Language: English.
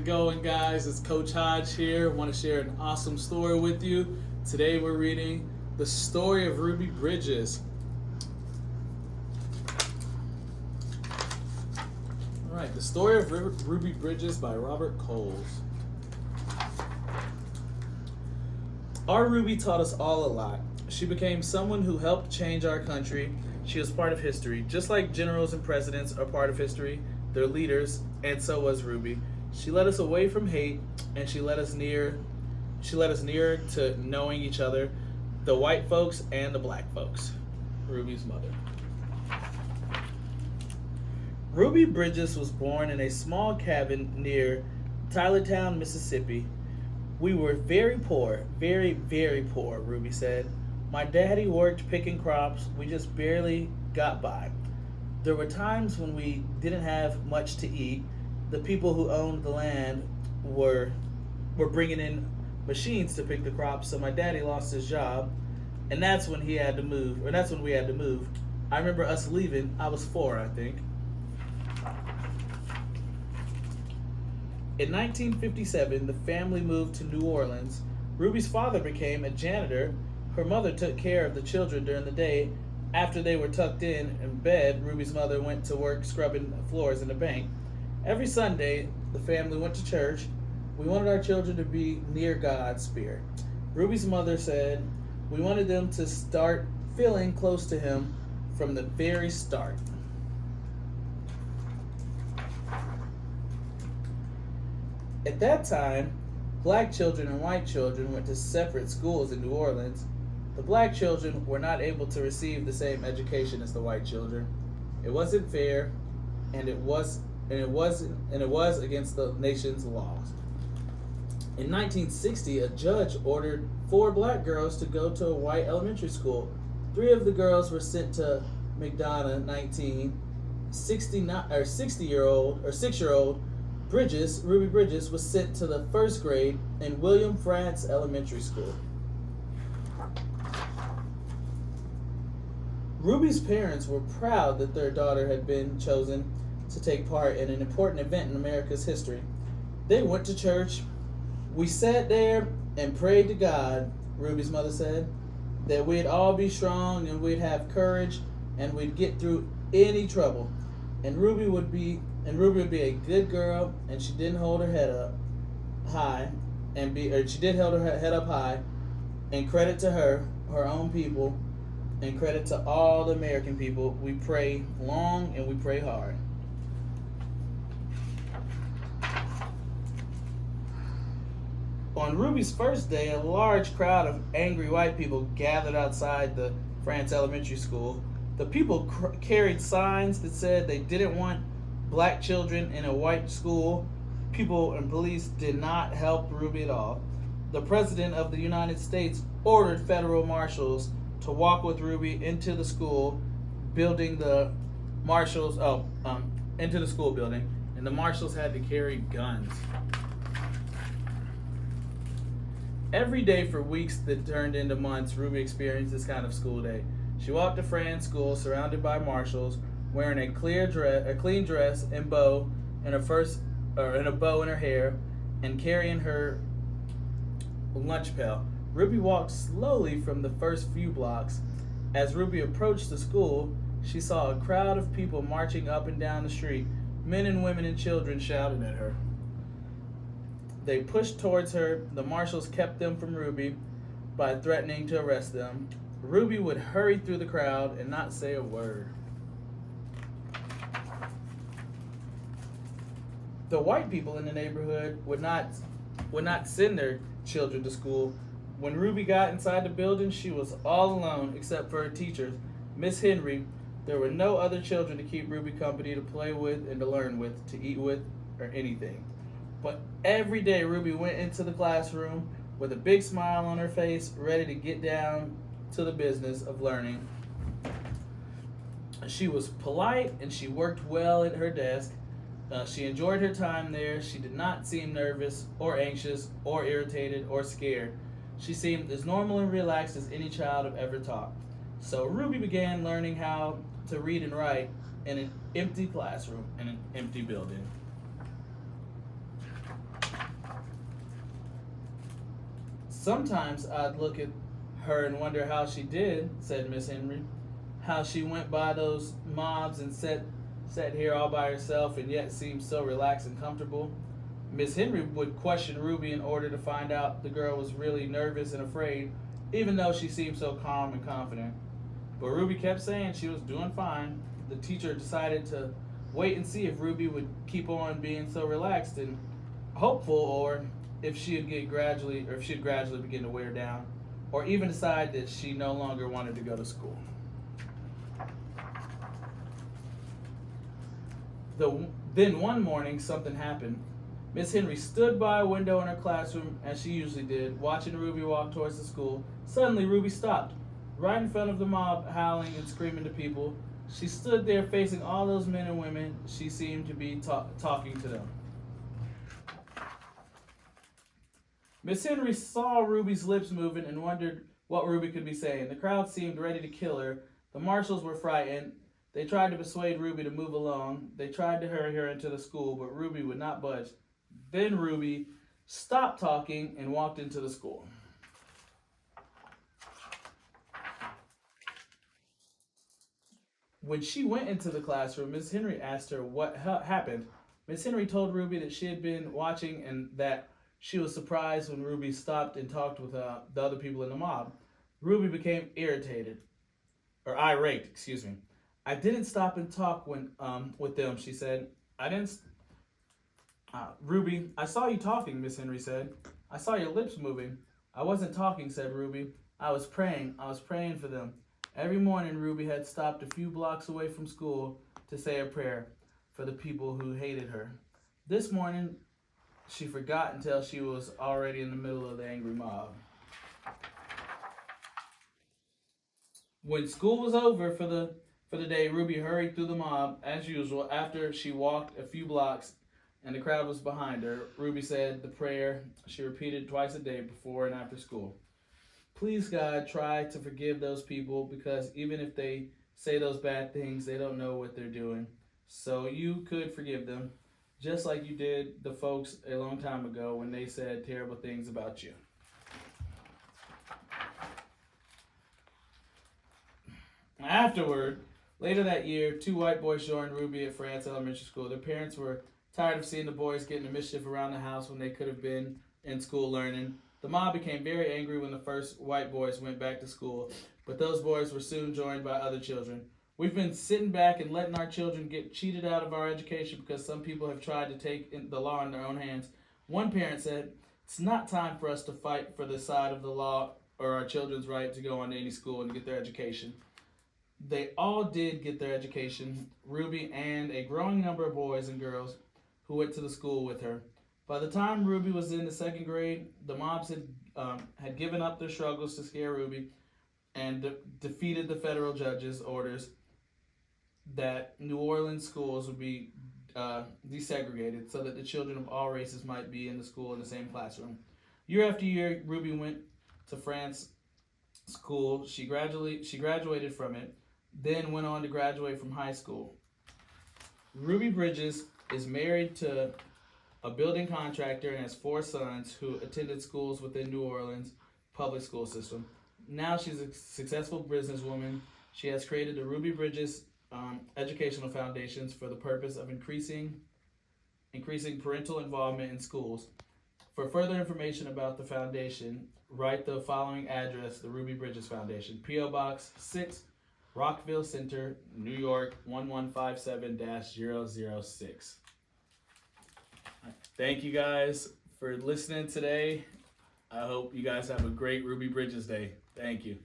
it going, guys? It's Coach Hodge here. I want to share an awesome story with you. Today we're reading The Story of Ruby Bridges. All right, The Story of Ruby Bridges by Robert Coles. Our Ruby taught us all a lot. She became someone who helped change our country. She was part of history. Just like generals and presidents are part of history, they're leaders, and so was Ruby. She led us away from hate, and she led us nearer to knowing each other, the white folks and the black folks. Ruby's mother. Ruby Bridges was born in a small cabin near Tylertown, Mississippi. We were very poor, very, very poor, Ruby said. My daddy worked picking crops. We just barely got by. There were times when we didn't have much to eat. The people who owned the land were bringing in machines to pick the crops, so my daddy lost his job, and that's when we had to move. I remember us leaving. I was 4, I think. In 1957, the family moved to New Orleans. Ruby's father became a janitor. Her mother took care of the children during the day. After they were tucked in bed, Ruby's mother went to work scrubbing floors in the bank. Every Sunday, the family went to church. We wanted our children to be near God's Spirit. Ruby's mother said we wanted them to start feeling close to Him from the very start. At that time, black children and white children went to separate schools in New Orleans. The black children were not able to receive the same education as the white children. It wasn't fair, and it was against the nation's laws. In 1960, a judge ordered 4 black girls to go to a white elementary school. 3 of the girls were sent to McDonough, 6-year-old Ruby Bridges was sent to the first grade in William Frantz Elementary School. Ruby's parents were proud that their daughter had been chosen to take part in an important event in America's history. They went to church. We sat there and prayed to God, Ruby's mother said, that we'd all be strong and we'd have courage and we'd get through any trouble. And Ruby would be a good girl, and she didn't hold her head up high, she did hold her head up high. And credit to her own people, and credit to all the American people. We pray long and we pray hard. On Ruby's first day, a large crowd of angry white people gathered outside the France Elementary School. The people carried signs that said they didn't want black children in a white school. People and police did not help Ruby at all. The President of the United States ordered federal marshals to walk with Ruby into the school building. Into the school building, and the marshals had to carry guns. Every day for weeks that turned into months, Ruby experienced this kind of school day. She walked to Fran's school surrounded by marshals, wearing a clean dress and bow and a bow in her hair, and carrying her lunch pail. Ruby walked slowly from the first few blocks. As Ruby approached the school, she saw a crowd of people marching up and down the street. Men and women and children shouted at her. They pushed towards her. The marshals kept them from Ruby by threatening to arrest them. Ruby would hurry through the crowd and not say a word. The white people in the neighborhood would not send their children to school. When Ruby got inside the building, she was all alone except for her teachers, Miss Henry. There were no other children to keep Ruby company, to play with and to learn with, to eat with, or anything. But every day Ruby went into the classroom with a big smile on her face, ready to get down to the business of learning. She was polite and she worked well at her desk. She enjoyed her time there. She did not seem nervous or anxious or irritated or scared. She seemed as normal and relaxed as any child I've ever taught. So Ruby began learning how to read and write in an empty classroom in an empty building. Sometimes I'd look at her and wonder how she did, said Miss Henry. How she went by those mobs and sat here all by herself and yet seemed so relaxed and comfortable. Miss Henry would question Ruby in order to find out the girl was really nervous and afraid, even though she seemed so calm and confident. But Ruby kept saying she was doing fine. The teacher decided to wait and see if Ruby would keep on being so relaxed and hopeful, or if she'd gradually begin to wear down, or even decide that she no longer wanted to go to school. Then one morning, something happened. Miss Henry stood by a window in her classroom, as she usually did, watching Ruby walk towards the school. Suddenly, Ruby stopped, right in front of the mob, howling and screaming to people. She stood there facing all those men and women. She seemed to be talking to them. Miss Henry saw Ruby's lips moving and wondered what Ruby could be saying. The crowd seemed ready to kill her. The marshals were frightened. They tried to persuade Ruby to move along. They tried to hurry her into the school, but Ruby would not budge. Then Ruby stopped talking and walked into the school. When she went into the classroom, Miss Henry asked her what happened. Miss Henry told Ruby that she had been watching and that she was surprised when Ruby stopped and talked with the other people in the mob. Ruby became irate, excuse me. I didn't stop and talk with them, she said. I didn't. Ruby, I saw you talking, Miss Henry said. I saw your lips moving. I wasn't talking, said Ruby. I was praying. I was praying for them. Every morning, Ruby had stopped a few blocks away from school to say a prayer for the people who hated her. This morning, she forgot until she was already in the middle of the angry mob. When school was over for the day, Ruby hurried through the mob as usual. After she walked a few blocks and the crowd was behind her, Ruby said the prayer she repeated twice a day before and after school. Please, God, try to forgive those people, because even if they say those bad things, they don't know what they're doing. So you could forgive them, just like you did the folks a long time ago when they said terrible things about you. Later that year, 2 white boys joined Ruby at France Elementary School. Their parents were tired of seeing the boys getting into mischief around the house when they could have been in school learning. The mob became very angry when the first white boys went back to school, but those boys were soon joined by other children. We've been sitting back and letting our children get cheated out of our education because some people have tried to take the law in their own hands. One parent said, it's not time for us to fight for the side of the law or our children's right to go on to any school and get their education. They all did get their education, Ruby and a growing number of boys and girls who went to the school with her. By the time Ruby was in the 2nd grade, the mobs had given up their struggles to scare Ruby and defeated the federal judge's orders that New Orleans schools would be desegregated so that the children of all races might be in the school in the same classroom. Year after year, Ruby went to France school. She graduated from it, then went on to graduate from high school. Ruby Bridges is married to a building contractor and has 4 sons who attended schools within New Orleans public school system. Now she's a successful businesswoman. She has created the Ruby Bridges Educational Foundations for the purpose of increasing parental involvement in schools. For further information about the foundation, write the following address: the Ruby Bridges Foundation, P.O. Box 6, Rockville Center, New York 1157-006. Thank you guys for listening today. I hope you guys have a great Ruby Bridges Day. Thank you.